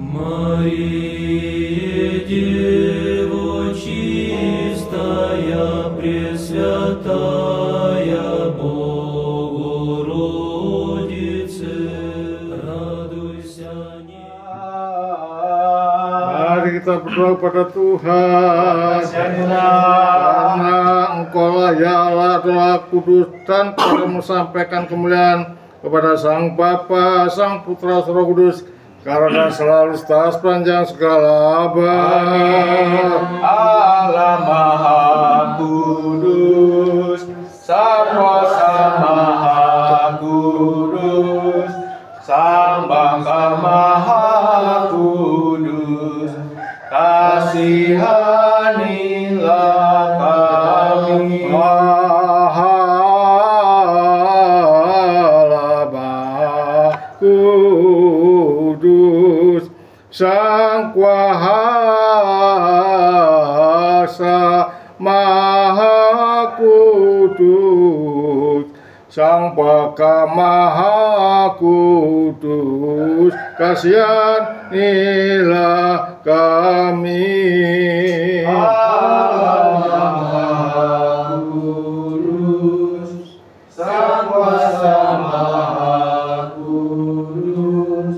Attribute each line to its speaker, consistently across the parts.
Speaker 1: Мария, Дева чистая, Пресвятая Богородице, радуйся,
Speaker 2: Mari kita berdoa pada Tuhan. Karena Engkaulah ya Allah Roh Kudus dan Kau menyampaikan kemuliaan kepada Sang Bapa, Sang Putra, Sang Roh Kudus, karena selalu sepanjang segala abad.
Speaker 3: Allah Maha Kudus, Sang Kuasa Maha Kudus, Sang Bapa Maha Kudus, kasihanilah kami.
Speaker 2: Allah Maha Kudus, Sang Kuasa Maha Kudus, Sang Bapa Maha Kudus, kasihanilah kami.
Speaker 3: Allah Maha Kudus, Sang Kuasa Maha Kudus,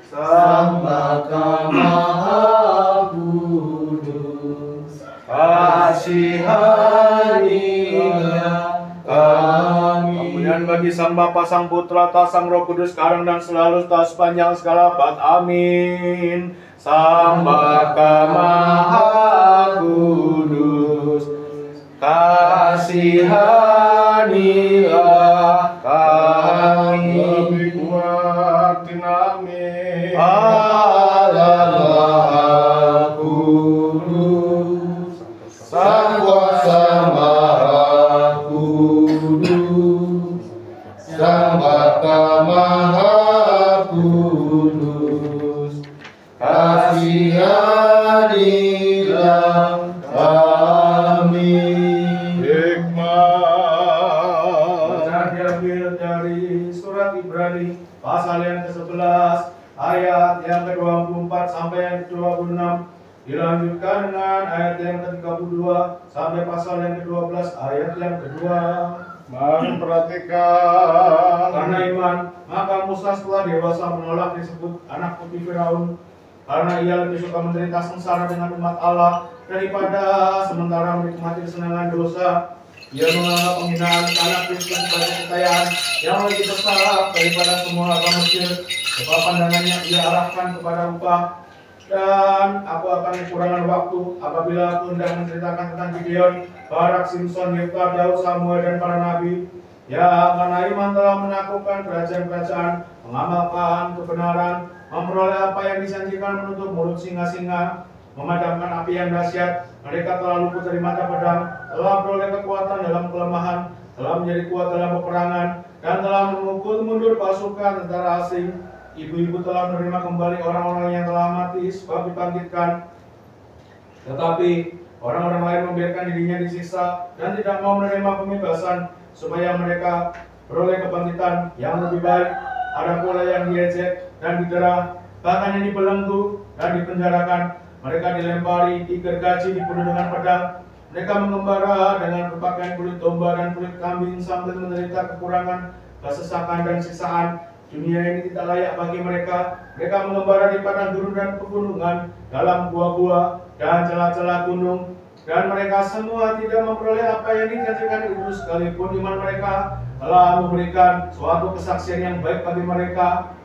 Speaker 3: Sang Bapa Maha Kudus, kasihanilah kami. Kemuliaan bagi Sang Bapa, Sang Putra, Sang Roh Kudus, sekarang dan selalu, sepanjang segala abad. Amin. Sang Bapa Maha Kudus, kasihanilah kami.
Speaker 2: Kuatin amin.
Speaker 3: Allah Maha Kudus, Sang Kuasa Maha Kudus, Sang Bapa Maha Kudus, kasihanilah kami.
Speaker 2: Hikmat.
Speaker 3: Bacaan diambil dari surat Ibrani pasal yang ke-11 ayat yang ke-24 sampai yang ke-26, dilanjutkan dengan ayat yang ke-32 sampai pasal yang ke-12 ayat yang kedua.
Speaker 2: Mari perhatikan.
Speaker 3: Karena iman, maka Musa setelah dewasa menolak disebut anak putih Firaun, karena ia lebih suka menderita sengsara dengan umat Allah daripada sementara menikmati kesenangan dosa. Ia menganggap penghinaan anak Kristen sebagai kekayaan yang lebih besar daripada semua harta Mesir, sebab pandangannya ia arahkan kepada upah. Dan aku akan kekurangan waktu apabila aku hendak menceritakan tentang Gideon, Barak, Simpson, Yefta, Daud, Samuel, dan para nabi. Ya, karena iman telah menaklukkan kerajaan-kerajaan, mengamalkan kebenaran, memperoleh apa yang dijanjikan, menutup mulut singa-singa, memadamkan api yang dahsyat. Mereka telah luput dari mata pedang, telah beroleh kekuatan dalam kelemahan, telah menjadi kuat dalam peperangan, dan telah memukul mundur pasukan tentara asing. Ibu-ibu telah menerima kembali orang-orang yang telah mati sebab dibangkitkan. Tetapi orang-orang lain membiarkan dirinya disiksa dan tidak mau menerima pembebasan supaya mereka beroleh kebangkitan yang lebih baik. Ada pula yang diejek dan didera, bahkan yang dibelenggu dan dipenjarakan. Mereka dilempari, digergaji, dibunuh dengan pedang. Mereka mengembara dengan berpakaian kulit domba dan kulit kambing sambil menderita kekurangan, kesesakan dan siksaan. Dunia ini tidak layak bagi mereka. Mereka mengembara di padang gurun dan pegunungan, dalam gua-gua dan celah-celah gunung. Dan mereka semua tidak memperoleh apa yang dijanjikan itu, sekalipun iman mereka telah memberikan suatu kesaksian yang baik bagi mereka.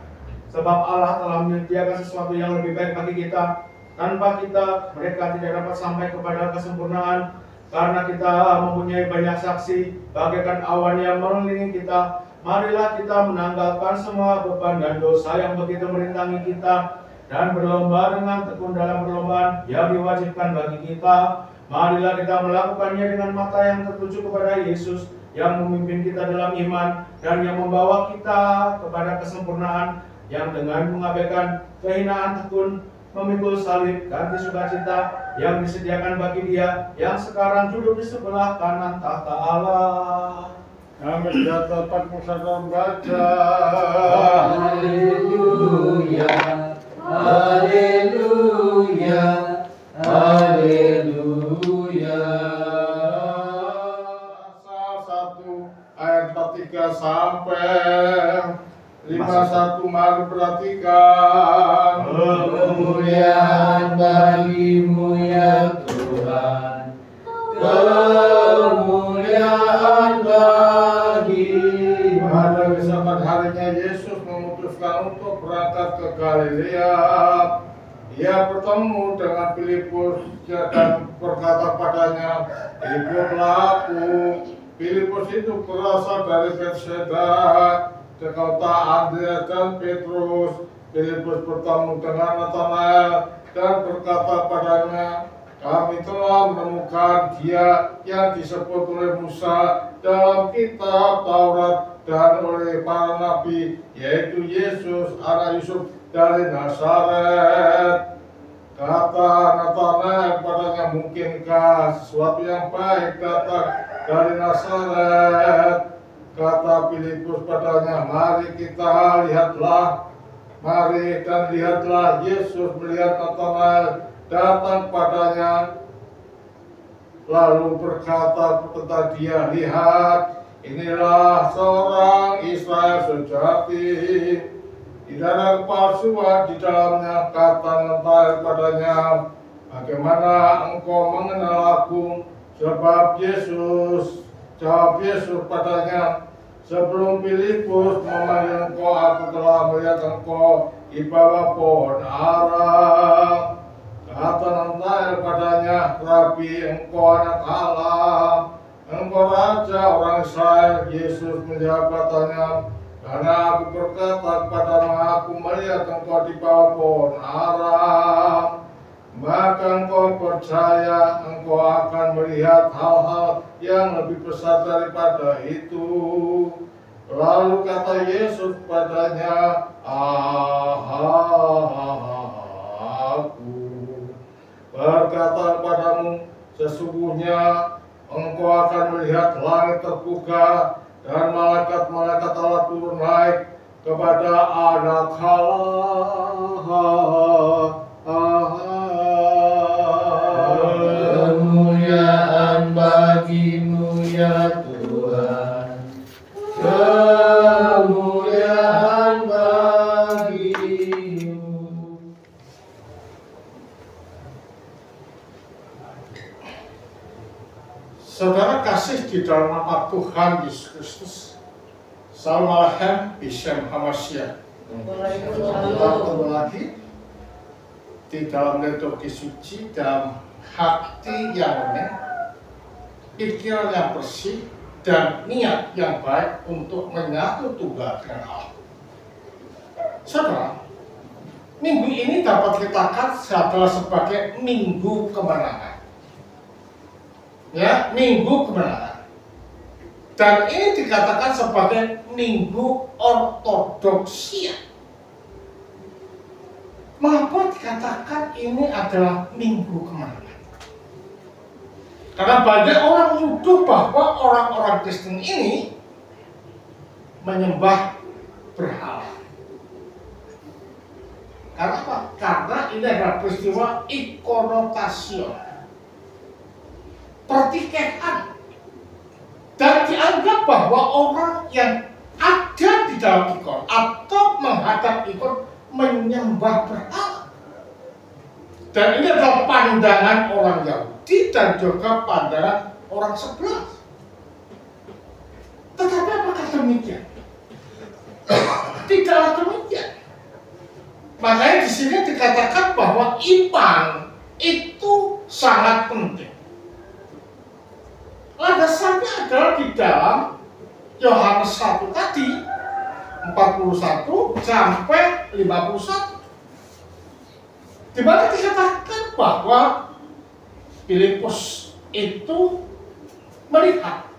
Speaker 3: Sebab Allah telah menyediakan sesuatu yang lebih baik bagi kita. Tanpa kita, mereka tidak dapat sampai kepada kesempurnaan. Karena kita mempunyai banyak saksi, bagaikan awan yang mengelilingi kita, marilah kita menanggalkan semua beban dan dosa yang begitu merintangi kita, dan berlomba dengan tekun dalam perlombaan yang diwajibkan bagi kita. Marilah kita melakukannya dengan mata yang tertuju kepada Yesus, yang memimpin kita dalam iman, dan yang membawa kita kepada kesempurnaan, yang dengan mengabaikan kehinaan tekun, memikul salib, ganti sukacita yang disediakan bagi Dia yang sekarang duduk di sebelah kanan tahta Allah.
Speaker 2: Kami sudah dapat membaca.
Speaker 3: Haleluya, haleluya.
Speaker 2: 5:1 mari perhatikan.
Speaker 1: Kemuliaan bagimu ya Tuhan, kemuliaan bagimu.
Speaker 2: Pada keesokan harinya Yesus memutuskan untuk berangkat ke Galilea. Ia bertemu dengan Filipus dan berkata padanya, "Ikutlah aku." Filipus itu berasal dari Betsaida, kota Andreas dan Petrus. Filipus bertemu dengan Nathanael dan berkata padanya, "Kami telah menemukan Dia yang disebut oleh Musa dalam kitab Taurat dan oleh para nabi, yaitu Yesus anak Yusuf dari Nazaret." Kata Nathanael padanya, "Mungkinkah sesuatu yang baik datang dari Nazaret?" Kata Filipus padanya, "Mari kita lihatlah." Mari dan lihatlah. Yesus melihat Nathanael datang padanya, lalu berkata tentang dia, "Lihat, inilah seorang Israel sejati, tidak ada kepalsuan di dalamnya." Kata Nathanael padanya, "Bagaimana engkau mengenal aku?" Jawab Yesus padanya, "Sebelum Filipus memanggil engkau, aku telah melihat engkau di bawah pohon ara." Kata Nathanael padanya, "Rabi, engkau anak Allah, engkau raja orang Israel." Yesus menjawab katanya, "Karena aku berkata kepadamu, aku melihat engkau di bawah pohon ara, maka engkau percaya. Engkau akan melihat hal-hal yang lebih besar daripada itu." Lalu kata Yesus padanya, "Aku berkata kepadamu, sesungguhnya engkau akan melihat langit terbuka dan malaikat-malaikat Allah turun naik kepada anak Allah."
Speaker 1: Kemuliaan bagimu ya Tuhan, kemuliaan bagimu.
Speaker 2: Saudara kasih di dalam nama Tuhan Yesus Kristus, Salam Alaikum Bishem Hamasya. Kita ketemu lagi di dalam liturgi suci, dalam hati yang benar, pikiran yang bersih, dan niat yang baik untuk menyatu tunggal dengan Allah. Saudara, minggu ini dapat kita katakan adalah sebagai minggu kemenangan. Ya, minggu kemenangan. Dan ini dikatakan sebagai minggu ortodoksia. Mengapa dikatakan ini adalah minggu kemenangan? Karena banyak orang menuduh bahwa orang-orang Kristen ini menyembah berhala. Karena apa? Karena ini adalah peristiwa ikonotasyon, pertikaian, dan dianggap bahwa orang yang ada di dalam ikon atau menghadap ikon menyembah berhala. Dan ini adalah pandangan orang Yahudi dan juga pandangan orang sebelah. Tetapi apakah demikian? Tidaklah demikian. Makanya di sini dikatakan bahwa iman itu sangat penting. Landasannya adalah di dalam Yohanes 1 tadi, 41 sampai 51. Di mana dikatakan bahwa Filipus itu melihat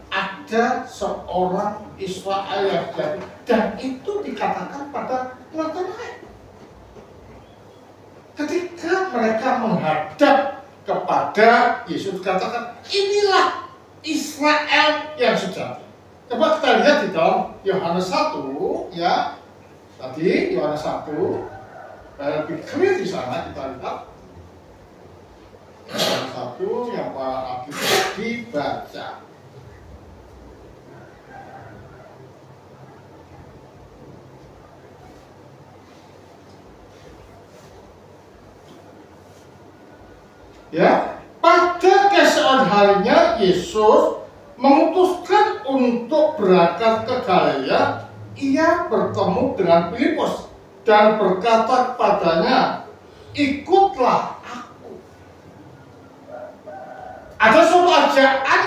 Speaker 2: ada seorang Israel yang jatuh, dan itu dikatakan pada Nathanael. Ketika mereka menghadap kepada Yesus, katakan, "Inilah Israel yang sejati." Coba kita lihat di dalam Yohanes 1, ya. Tadi Yohanes 1 lebih clear di sana, kita lihat Yohanes 1 yang Pak Alkitab dibaca. Ya, pada keesokan harinya Yesus memutuskan untuk berangkat ke Galilea. Ia bertemu dengan Filipus dan berkata kepadanya, ikutlah aku. Ada suatu ajakan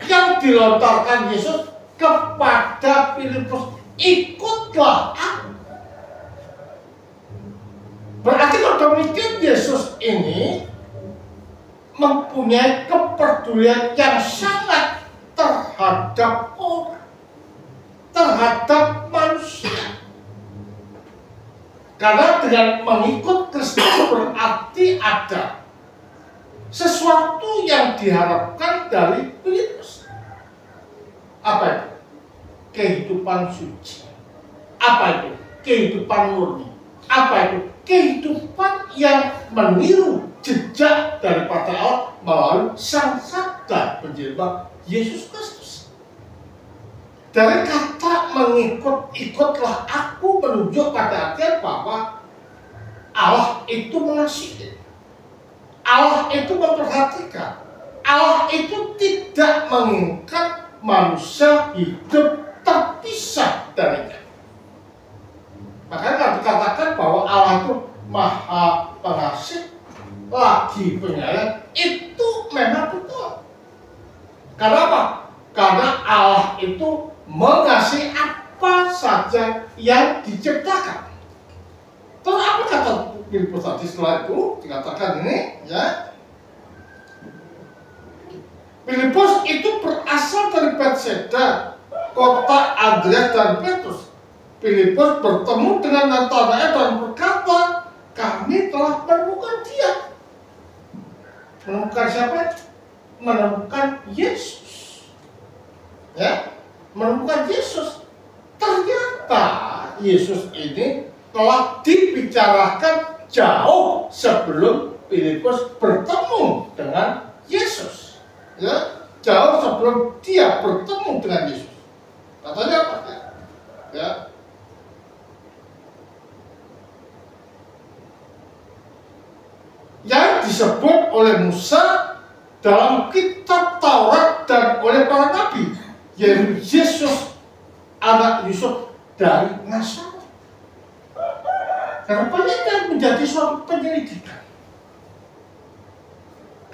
Speaker 2: yang dilontarkan Yesus kepada Filipus, ikutlah aku. Berarti kalau demikian Yesus ini mempunyai kepedulian yang sangat terhadap orang, terhadap manusia. Karena dengan mengikut Kristus berarti ada sesuatu yang diharapkan dari Filipus. Apa itu? Kehidupan suci. Apa itu? Kehidupan murni. Apa itu? Kehidupan yang meniru jejak daripada Allah melalui Sang Sabda penjelma Yesus Kristus. Dari kata mengikut, ikutlah aku menunjuk pada artian bahwa Allah itu mengasihi, Allah itu memperhatikan, Allah itu tidak menginginkan manusia hidup terpisah darinya. Makanya kalau dikatakan bahwa Allah itu Maha Pengasih lagi penyayang, itu memang betul. Karena apa? Karena Allah itu mengasihi apa saja yang diciptakan. Terus apa kata Filipus tadi setelah itu? Dikatakan ini, ya. Filipus itu berasal dari Bethsaida, kota Andreas dan Petrus. Filipus bertemu dengan Nathanael dan berkata, kami telah menemukan dia. Menemukan siapa? Menemukan Yesus. Ya, menemukan Yesus. Ternyata Yesus ini telah dibicarakan jauh sebelum Filipus bertemu dengan Yesus. Ya, jauh sebelum dia bertemu dengan Yesus. Katanya apa? Ya. Yang disebut oleh Musa dalam kitab Taurat dan oleh para nabi, yaitu Yesus anak Yusuf dari Nazaret. Karena penyidikan menjadi suatu penyelidikan,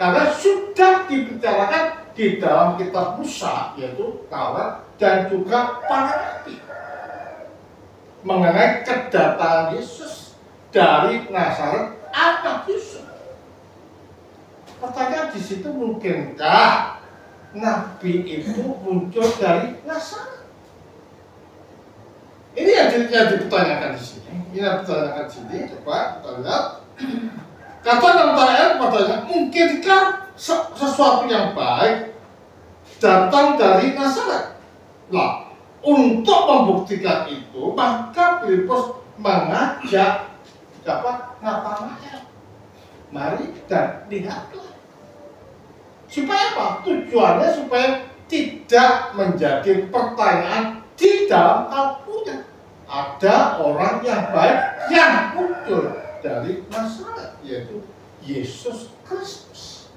Speaker 2: karena sudah dibicarakan di dalam kitab Musa, yaitu Taurat dan juga para nabi, mengenai kedatangan Yesus dari Nazaret anak Yusuf. Pertanyaan di situ, mungkinkah nabi itu muncul dari Nazaret? Ini yang dipertanyakan di sini. Ini yang dipertanyakan di sini. Coba kita lihat. Kata Nathanael kepadanya, mungkinkah sesuatu yang baik datang dari Nazaret? Nah, untuk membuktikan itu, maka Filipus mengajak Nathanael, mari dan lihatlah. Supaya apa? Tujuannya supaya tidak menjadi pertanyaan di dalam kalbunya. Ada orang yang baik yang muncul dari Nazaret, yaitu Yesus Kristus.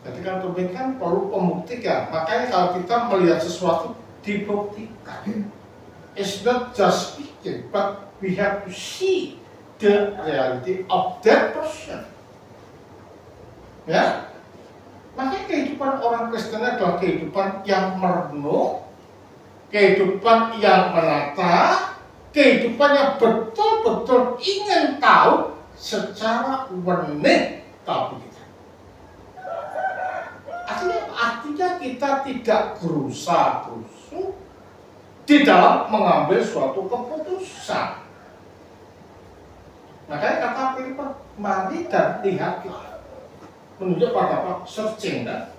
Speaker 2: Jadi kalau demikian perlu pembuktian. Makanya kalau kita melihat sesuatu dibuktikan. It's not just speaking, but we have to see the reality of that person. Ya, makanya kehidupan orang Kristen adalah kehidupan yang merenung, kehidupan yang menata, kehidupan yang betul-betul ingin tahu secara unik tahu kita. Artinya kita tidak berusaha-berusuh di dalam mengambil suatu keputusan. Makanya kata Filipus, mari dan lihatlah. Menunjuk pada apa? Searching, kan?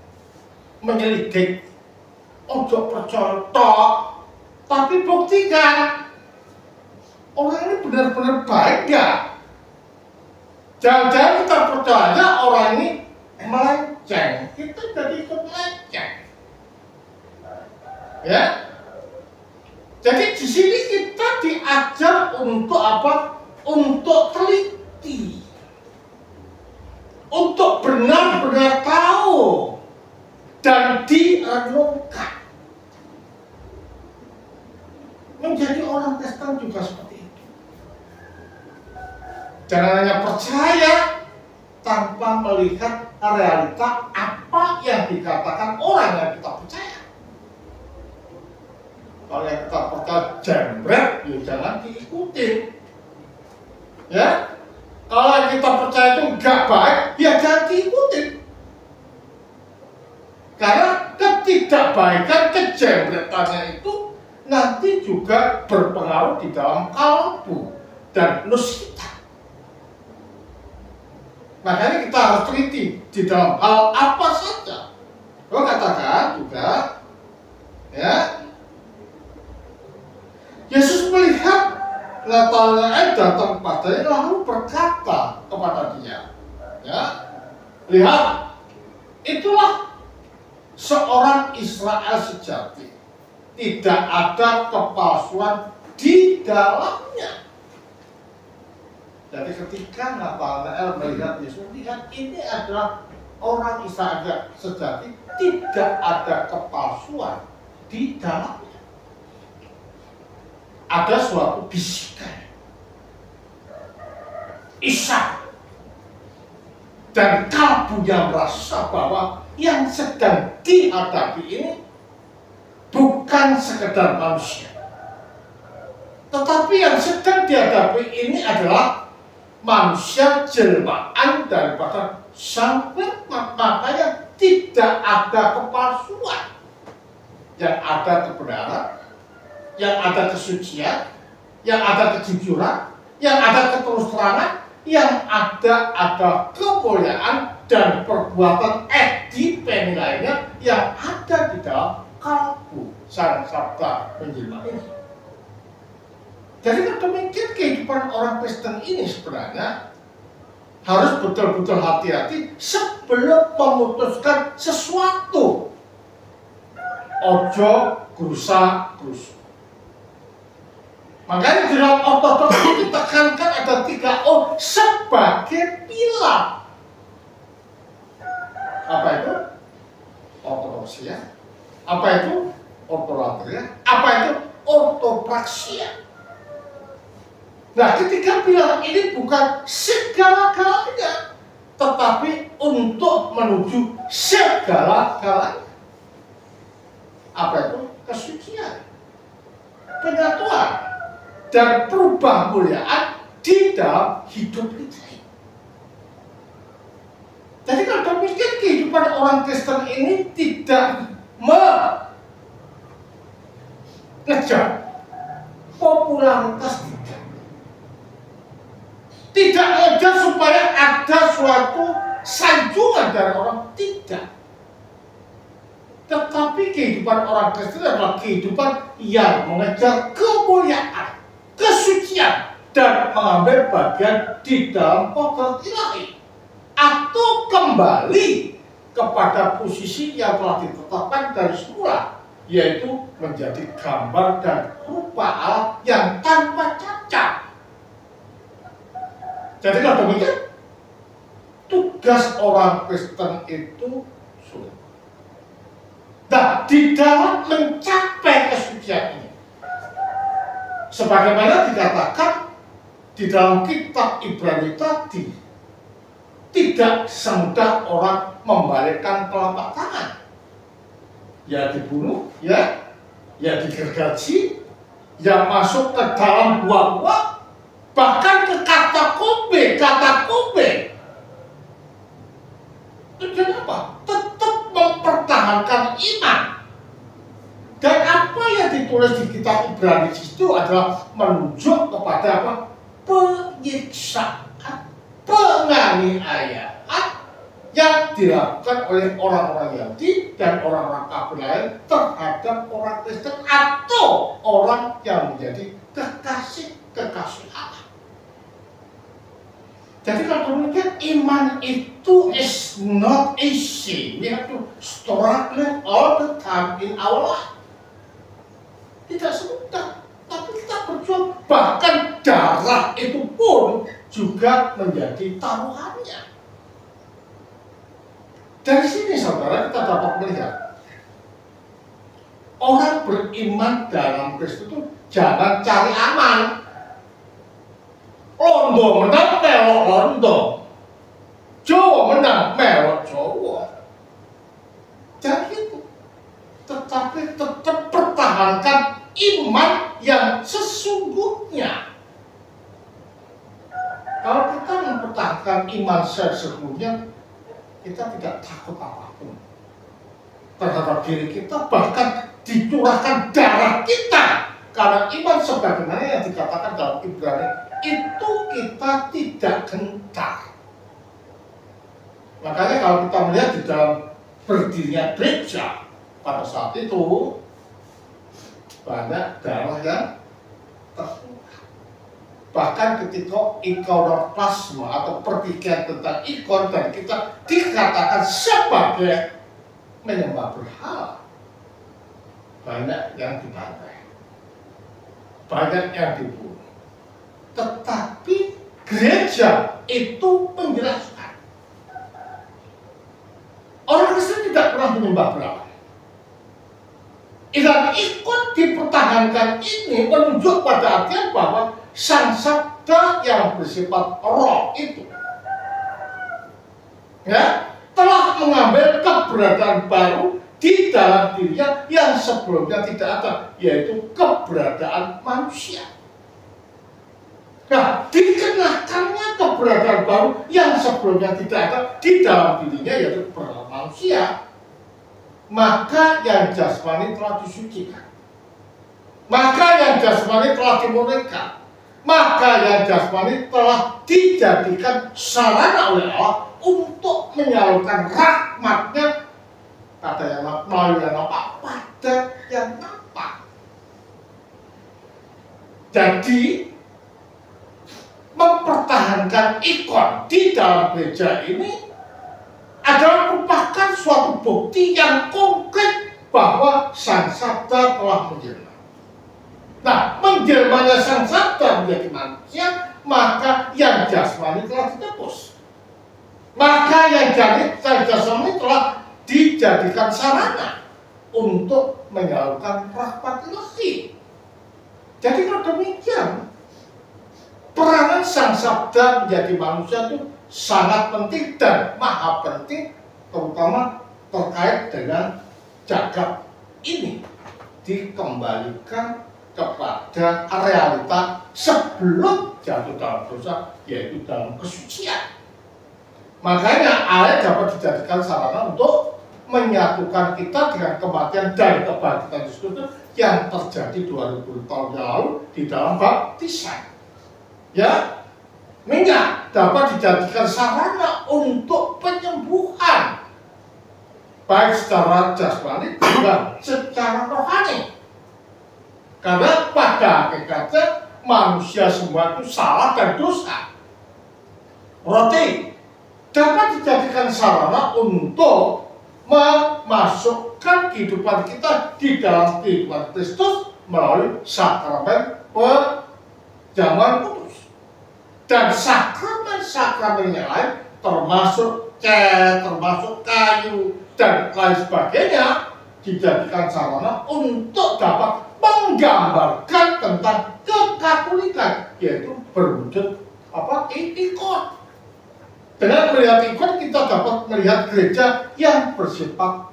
Speaker 2: Menyelidik. Ojo percaya tok, tapi buktikan orang ini benar-benar baik gak? Jangan-jangan kita percaya orang ini melenceng, kita jadi ikut melenceng. Ya, jadi di sini kita diajar untuk apa? Untuk teliti. untuk benar-benar tahu dan direnungkan. Menjadi orang Kristen juga seperti itu. Jangan hanya percaya tanpa melihat realita apa yang dikatakan orang yang kita percaya. Kalau yang kita percaya jembret, ya jangan diikuti. Ya, kalau yang kita percaya itu nggak baik, ya jangan diikuti. Karena ketidakbaikan, kejembretannya itu nanti juga berpengaruh di dalam kalbu dan nus kita. Makanya kita harus teliti di dalam hal apa saja. Kalau katakan juga, ya, Yesus melihat Natanael datang kepadanya lalu berkata kepada dia, ya, lihat, itulah seorang Israel sejati, tidak ada kepalsuan di dalamnya. Jadi ketika Natanael melihat Yesus, lihat ini adalah orang Israel sejati, tidak ada kepalsuan di dalamnya. Ada suatu bisikan, Ishak, dan kalbunya merasa bahwa yang sedang dihadapi ini bukan sekedar manusia, tetapi yang sedang dihadapi ini adalah manusia jelmaan daripada Sang Firman. Makanya tidak ada kepalsuan, yang ada kebenaran, yang ada kesucian, yang ada kejujuran, yang ada keterus-terangan, yang ada kemuliaan dan perbuatan epidemi lainnya yang ada di dalam kalbu Sang Sabda menjelma ini. Jadi demikian kehidupan orang Kristen ini sebenarnya harus betul-betul hati-hati sebelum memutuskan sesuatu. Ojo gerusa-gerusu. Makanya di dalam ortodoks ditekankan ada 3 O sebagai pilar. Apa itu? Ortodoksia. Apa itu? Ortolatria. Apa itu? Ortopraksia. Nah, ketiga pilar ini bukan segala-galanya, tetapi untuk menuju segala-galanya. Apa itu? Kesucian, penyatuan, dan perubahan muliaan di dalam hidup kita. Jadi kalau demikian kehidupan orang Kristen ini tidak mengejar popularitas, tidak mengejar supaya ada suatu sanjungan dari orang, tidak. Tetapi kehidupan orang Kristen adalah kehidupan yang mengejar kemuliaan, kesucian, dan mengambil bagian di dalam kodrat ilahi, atau kembali kepada posisi yang telah ditetapkan dari semula, yaitu menjadi gambar dan rupa Allah yang tanpa cacat. Jadi kalau demikian, tugas orang Kristen itu sulit. Nah, di dalam mencapai kesucian ini, sebagaimana dikatakan di dalam kitab Ibrani tadi, tidak semudah orang membalikkan telapak tangan. Ya dibunuh, ya digergaji, ya masuk ke dalam gua-gua, bahkan ke katakombe. Tujuan apa? Tetap mempertahankan iman. Dan apa yang ditulis di kitab Ibrani itu adalah menunjuk kepada apa? Penyiksaan, penganiayaan yang dilakukan oleh orang-orang Yahudi dan orang-orang kafir lain terhadap orang Kristen atau orang yang menjadi kekasih Allah. Jadi kalau demikian, iman itu is not easy. We have to struggle all the time in our life. Tidak semudah, tapi kita berjuang. Bahkan darah itu pun juga menjadi taruhannya. Dari sini saudara kita dapat melihat orang beriman dalam Kristus itu jangan cari aman. Londo menang melok londo, Jawa menang melok Jawa. Jangan gitu. Tetapi tetap pertahankan iman yang sesungguhnya. Kalau kita mempertahankan iman sesungguhnya, kita tidak takut apapun terhadap diri kita, bahkan dicurahkan darah kita. Karena iman sebagaimana yang dikatakan dalam Ibrani, itu kita tidak gentar. Makanya kalau kita melihat di dalam berdirinya gereja pada saat itu, banyak darah yang tertumpah. Bahkan ketika ikon plasma atau pertikaian tentang ikon dan kita dikatakan sebagai menyembah berhala, banyak yang dibantai, banyak yang dibunuh. Tetapi gereja itu menjelaskan orang Kristen tidak pernah menyembah berhala. Dan ikut dipertahankan ini menunjuk pada artian bahwa sang sabda yang bersifat roh itu ya telah mengambil keberadaan baru di dalam dirinya yang sebelumnya tidak ada, yaitu keberadaan manusia. Nah, dikenakannya keberadaan baru yang sebelumnya tidak ada di dalam dirinya, yaitu keberadaan manusia, maka yang jasmani telah disucikan, maka yang jasmani telah dimurnikan, maka yang jasmani telah dijadikan sarana oleh Allah untuk menyalurkan rahmatnya pada yang melalui yang nampak pada yang nampak. Jadi mempertahankan ikon di dalam gereja ini adalah merupakan suatu bukti yang konkret bahwa sang sabda telah menjelma. Nah, menjelmanya sang sabda menjadi manusia, maka yang jasmani telah ditebus. Maka yang jasmani telah dijadikan sarana untuk menyalurkan rahmat ilahi. Jadi kalau demikian, peranan sang sabda menjadi manusia itu sangat penting dan maha penting, terutama terkait dengan jagat ini dikembalikan kepada realita sebelum jatuh dalam dosa, yaitu dalam kesucian. Makanya air dapat dijadikan sarana untuk menyatukan kita dengan kematian dan kebangkitan Kristus yang terjadi 2000 tahun yang lalu di dalam baptisan. Ya, minyak dapat dijadikan sarana untuk penyembuhan, baik secara jasmani juga secara rohani. Karena pada hakikatnya manusia semua itu salah dan dosa. Roti dapat dijadikan sarana untuk memasukkan kehidupan kita di dalam kehidupan Kristus melalui sakramen perjamuan kudus. Dan sakramen-sakramen yang lain termasuk cat, termasuk kayu dan lain sebagainya dijadikan sarana untuk dapat menggambarkan tentang kekatolikan, yaitu berwujud ikon. Dengan melihat ikon kita dapat melihat gereja yang bersifat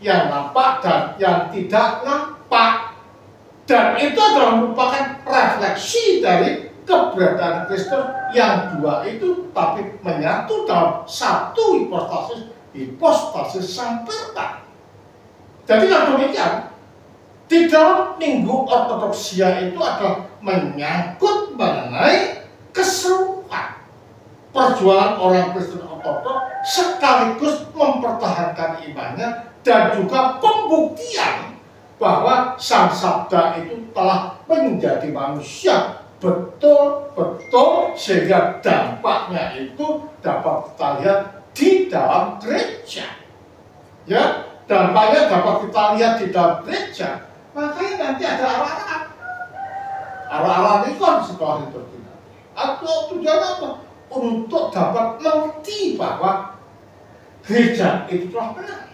Speaker 2: yang nampak dan yang tidak nampak, dan itu adalah merupakan refleksi dari keberadaan Kristus yang dua itu tapi menyatu dalam satu hipostasis sang Verba. Jadi kalau demikian, di dalam Minggu Ortodoksia itu adalah menyangkut mengenai keseluruhan perjuangan orang Kristen Ortodok sekaligus mempertahankan imannya dan juga pembuktian bahwa sang sabda itu telah menjadi manusia betul-betul, sehingga dampaknya itu dapat kita lihat di dalam gereja. Ya, dampaknya dapat kita lihat di dalam gereja. Makanya nanti ada arah-arah ikon setelah itu. Atau tujuan apa? Untuk dapat mengerti bahwa gereja itu telah menang.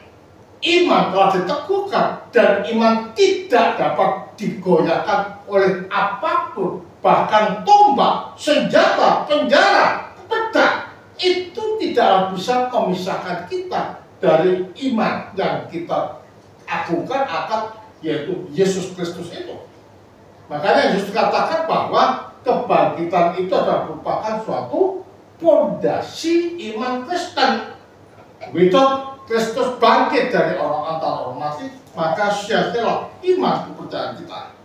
Speaker 2: Iman telah diteguhkan dan iman tidak dapat digoyahkan oleh apapun, bahkan tombak, senjata, penjara, pedang itu tidak bisa memisahkan kita dari iman yang kita agungkan akan, yaitu Yesus Kristus itu. Makanya Yesus katakan bahwa kebangkitan itu adalah merupakan suatu fondasi iman Kristen. Without Kristus bangkit dari antara orang mati, maka sia-sialah iman kepercayaan kita.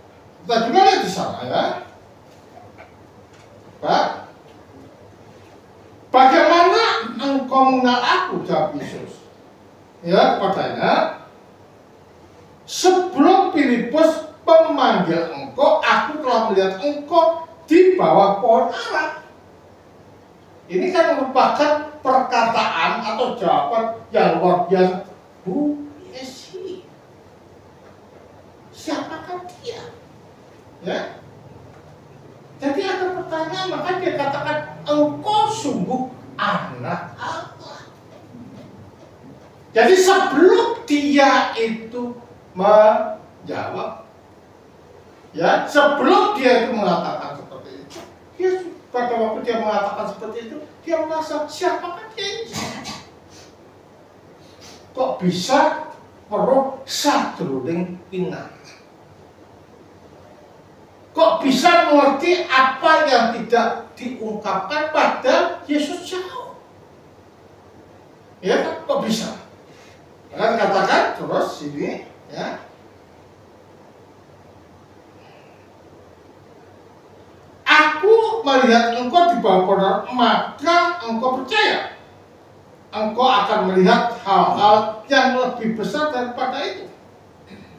Speaker 2: Kita juga lihat di sana ya. Pak, bagaimana engkau mengenal aku, jawab Yesus. Ya, padanya, sebelum Filipus memanggil engkau, aku telah melihat engkau di bawah pohon ara. Ini kan merupakan perkataan atau jawaban yang luar biasa. Who is he? Siapakah dia? Ya. Jadi ada pertanyaan, maka dia katakan engkau sungguh anak Allah. Jadi sebelum dia itu menjawab, ya, sebelum dia itu mengatakan seperti itu, dia pada waktu dia mengatakan seperti itu, dia merasa siapakah dia ini? Kok bisa meroh sadurunge pinang? Kok bisa mengerti apa yang tidak diungkapkan pada Yesus jauh? Ya, kok bisa? Kan katakan terus sini, ya. Aku melihat engkau di bawah pohon ara, maka engkau percaya. Engkau akan melihat hal-hal yang lebih besar daripada itu.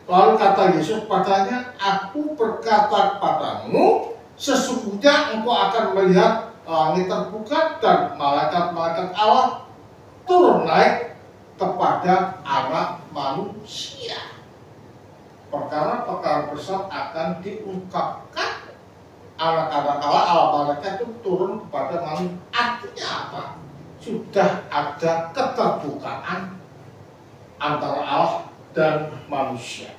Speaker 2: Lalu kata Yesus padanya, aku berkata kepadamu, sesungguhnya engkau akan melihat langit terbuka dan malaikat-malaikat Allah turun naik kepada anak manusia. Perkara-perkara besar akan diungkapkan. Anak-anak Allah malaikat itu turun kepada manusia. Artinya apa? Sudah ada keterbukaan antara Allah dan manusia.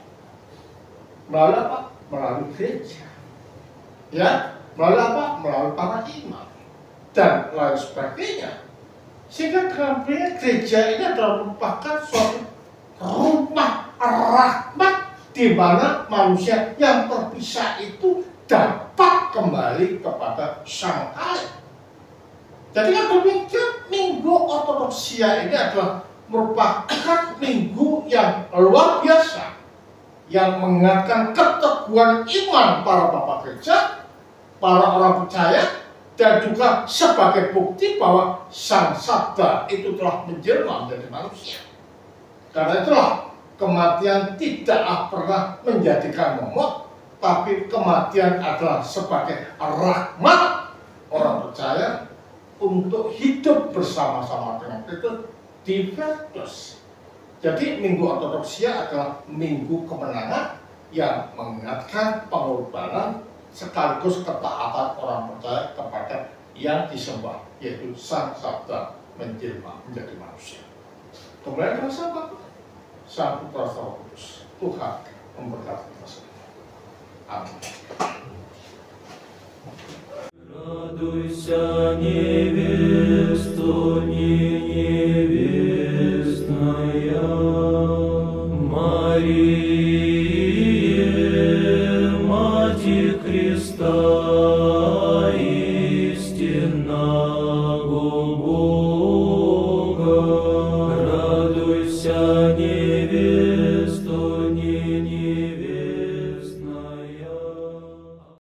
Speaker 2: Melalui apa? Melalui gereja. Ya, melalui apa? Melalui para imam dan lain sebagainya. Sehingga dalam gereja ini adalah merupakan suatu rumah rahmat di mana manusia yang terpisah itu dapat kembali kepada Sang Allah. Jadi kan demikian, Minggu Ortodoksia ini adalah merupakan minggu yang luar biasa yang mengingatkan keteguhan iman para bapak gereja, para orang percaya, dan juga sebagai bukti bahwa Sang Sabda itu telah menjelma menjadi manusia. Karena itulah kematian tidaklah pernah menjadikan momok, tapi kematian adalah sebagai rahmat orang percaya untuk hidup bersama-sama dengan Kristus di Kristus. Jadi Minggu Ortodoksia adalah minggu kemenangan yang mengingatkan pengorbanan sekaligus ketaatan orang percaya kepada yang disembah, yaitu Sang Sabda menjelma menjadi manusia. Kemudian ada Sang Bapa, Sang Putra, Sang Roh Kudus. Tuhan memberkati kita semua. Amin.
Speaker 1: Радуйся, невеста, невестная, Мария, Матерь Христа истинная.